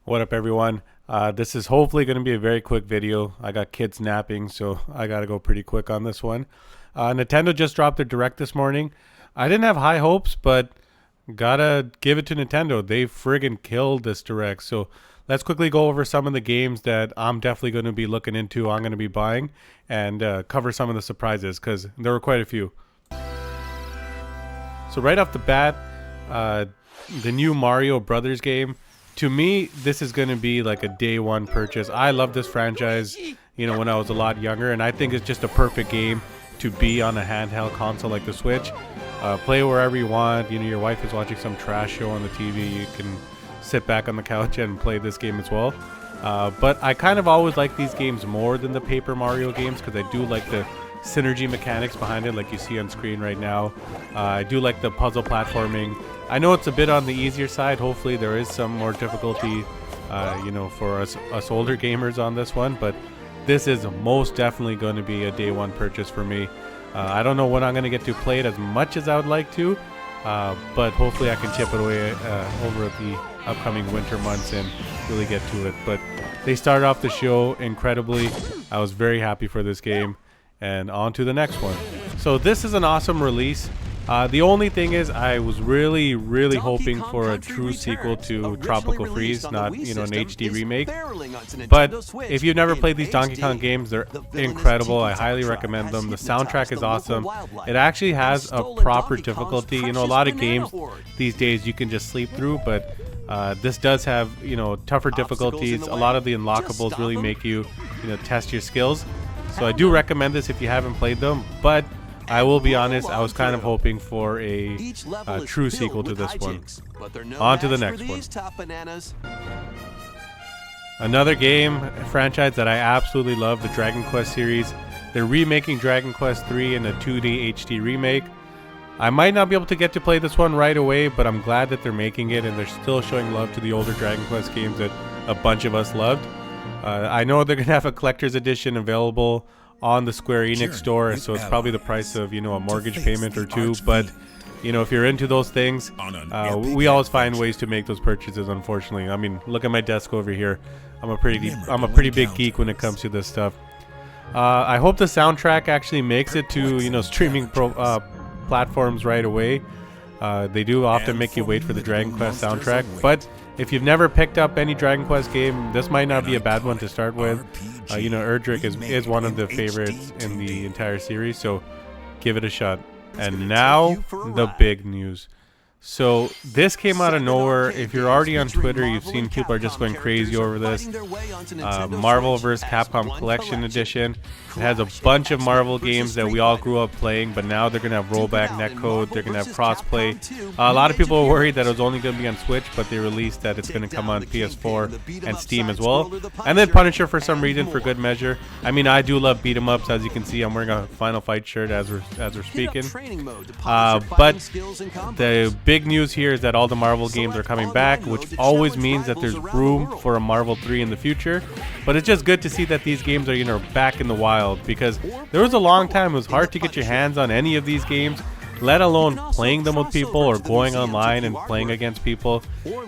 What up, everyone? This is hopefully going to be a very quick video. I got kids napping, so I got to go pretty quick on this one. Nintendo just dropped their Direct this morning. I didn't have high hopes, but gotta give it to Nintendo. They friggin' killed this Direct. So let's quickly go over some of the games that I'm definitely going to be looking into, I'm going to be buying, and cover some of the surprises, because there were quite a few. So right off the bat, the new Mario Brothers game. To me, this is going to be like a day one purchase. I love this franchise, when I was a lot younger, and I think it's just a perfect game to be on a handheld console like the Switch. Play wherever you want. Your wife is watching some trash show on the TV. You can sit back on the couch and play this game as well. But I kind of always like these games more than the Paper Mario games because I do like the synergy mechanics behind it, like you see on screen right now. I do like the puzzle platforming. I know it's a bit on the easier side. Hopefully there is some more difficulty, for us older gamers on this one. But this is most definitely going to be a day one purchase for me. I don't know when I'm going to get to play it as much as I would like to, but hopefully I can chip it away over the upcoming winter months and really get to it. But they started off the show incredibly. I was very happy for this game. And on to the next one. So this is an awesome release. The only thing is I was really hoping for a true sequel to Tropical Freeze, not an HD remake. But if you've never played these Donkey Kong games, they're incredible. I highly recommend them. The soundtrack is awesome. It actually has a proper difficulty. A lot of games these days you can just sleep through, but this does have tougher difficulties. A lot of the unlockables really make you test your skills. So I do recommend this if you haven't played them, but I will be honest, I was kind of hoping for a true sequel to this one. On to the next one. Another game, a franchise that I absolutely love, the Dragon Quest series. They're remaking Dragon Quest 3 in a 2D HD remake. I might not be able to get to play this one right away, but I'm glad that they're making it and they're still showing love to the older Dragon Quest games that a bunch of us loved. I know they're going to have a collector's edition available on the Square Enix store, so it's probably the price of, a mortgage payment or two. But, if you're into those things, we always find ways to make those purchases, unfortunately. I mean, look at my desk over here. I'm a pretty big geek when it comes to this stuff. I hope the soundtrack actually makes it to, streaming platforms right away. They do often make you wait for the Dragon Quest soundtrack, but if you've never picked up any Dragon Quest game, this might not be a bad one to start with. Erdrick is one of the favorites in the entire series, so give it a shot. And now, the big news. So this came out of nowhere. If you're already on Twitter, you've seen people are just going crazy over this. Marvel vs. Capcom Collection Edition. It has a bunch of Marvel games that we all grew up playing, but now they're going to have rollback netcode. They're going to have crossplay. A lot of people were worried that it was only going to be on Switch, but they released that it's going to come on PS4 and Steam as well. And then Punisher for some reason, for good measure. I mean, I do love beat 'em ups. As you can see, I'm wearing a Final Fight shirt as we're speaking. But the big news here is that all the Marvel games are coming back, which always means that there's room for a Marvel 3 in the future. But it's just good to see that these games are back in the wild, because there was a long time it was hard to get your hands on any of these games, let alone playing them with people or going online and playing against people.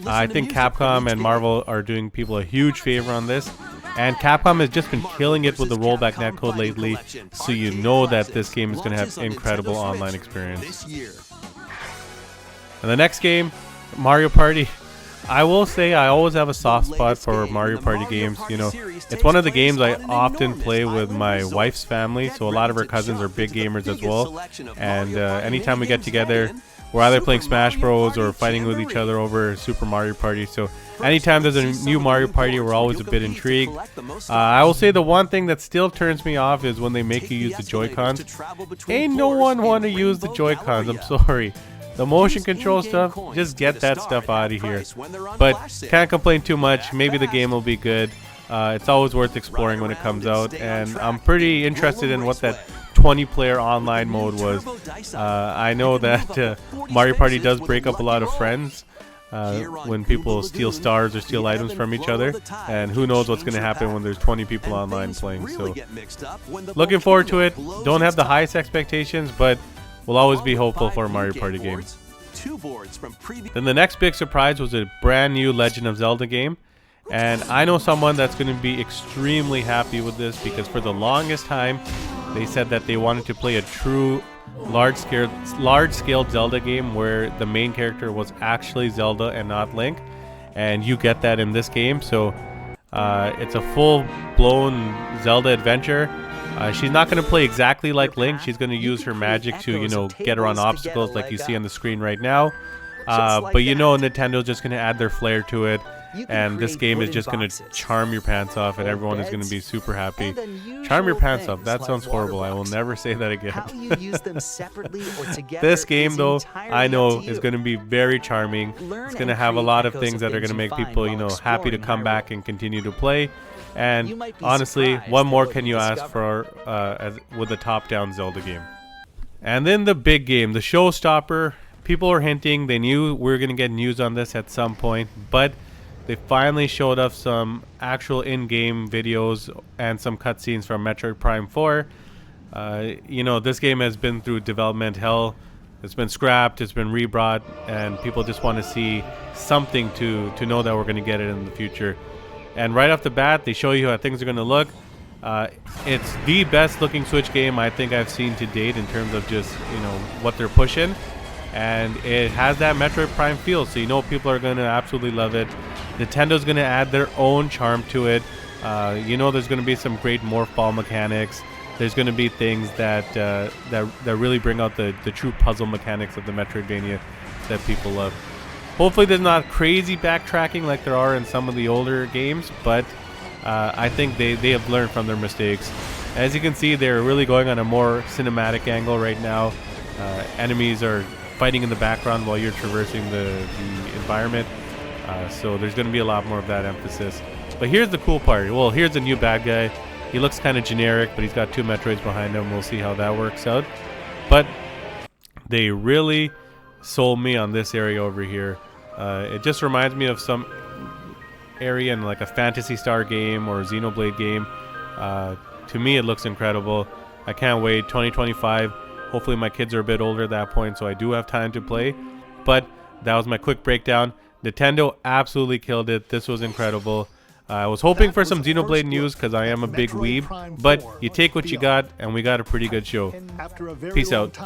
I think Capcom and Marvel are doing people a huge favor on this. And Capcom has just been killing it with the rollback netcode lately, so you know that this game is going to have incredible online experience. And the next game, Mario Party. I will say I always have a soft spot for Mario Party games. It's one of the games I often play with my wife's family, so a lot of her cousins are big gamers as well. And anytime we get together, we're either playing Smash Bros. Or fighting with each other over Super Mario Party. So anytime there's a new Mario Party, we're always a bit intrigued. I will say the one thing that still turns me off is when they make you use the Joy-Cons. Ain't no one want to use the Joy-Cons, I'm sorry. The motion control stuff, just get that stuff out of here. But can't complain too much. Maybe the game will be good. It's always worth exploring when it comes out. And I'm pretty interested in what that 20-player online mode was. I know that Mario Party does break up a lot of friends when people steal stars or steal items from each other. And who knows what's going to happen when there's 20 people online playing. So looking forward to it. Don't have the highest expectations, but we'll always be hopeful for a Mario Party game. Then the next big surprise was a brand new Legend of Zelda game. And I know someone that's going to be extremely happy with this, because for the longest time they said that they wanted to play a true large scale Zelda game where the main character was actually Zelda and not Link, and you get that in this game. So it's a full-blown Zelda adventure. She's not going to play exactly like Link. She's going to use her magic to, get around obstacles like you see on the screen right now. But Nintendo's just going to add their flair to it. And this game is just going to charm your pants off, and everyone is going to be super happy. Charm your pants off. That sounds horrible. I will never say that again. This game, though, I know is going to be very charming. It's going to have a lot of things that are going to make people, happy to come back and continue to play. And honestly, what more can you ask for with a top-down Zelda game? And then the big game, the showstopper. People are hinting. They knew we were going to get news on this at some point, but they finally showed us some actual in-game videos and some cutscenes from Metroid Prime 4. This game has been through development hell. It's been scrapped, it's been rebrought, and people just want to see something to know that we're going to get it in the future. And right off the bat, they show you how things are going to look. It's the best looking Switch game I think I've seen to date in terms of just, what they're pushing. And it has that Metroid Prime feel, so people are going to absolutely love it. Nintendo's going to add their own charm to it. There's going to be some great morph ball mechanics. There's going to be things that really bring out the true puzzle mechanics of the Metroidvania that people love. Hopefully there's not crazy backtracking like there are in some of the older games, but I think they have learned from their mistakes. As you can see, they're really going on a more cinematic angle right now. Enemies are fighting in the background while you're traversing the environment. So there's going to be a lot more of that emphasis. But here's the cool part. Well, here's the new bad guy. He looks kind of generic, but he's got 2 Metroids behind him. We'll see how that works out. But they really sold me on this area over here. It just reminds me of some area in like a Phantasy Star game or a Xenoblade game. To me, it looks incredible. I can't wait. 2025. Hopefully my kids are a bit older at that point, so I do have time to play. But that was my quick breakdown. Nintendo absolutely killed it. This was incredible. I was hoping for some Xenoblade news because I am a big weeb, but you take what you got, and we got a pretty good show. Peace out.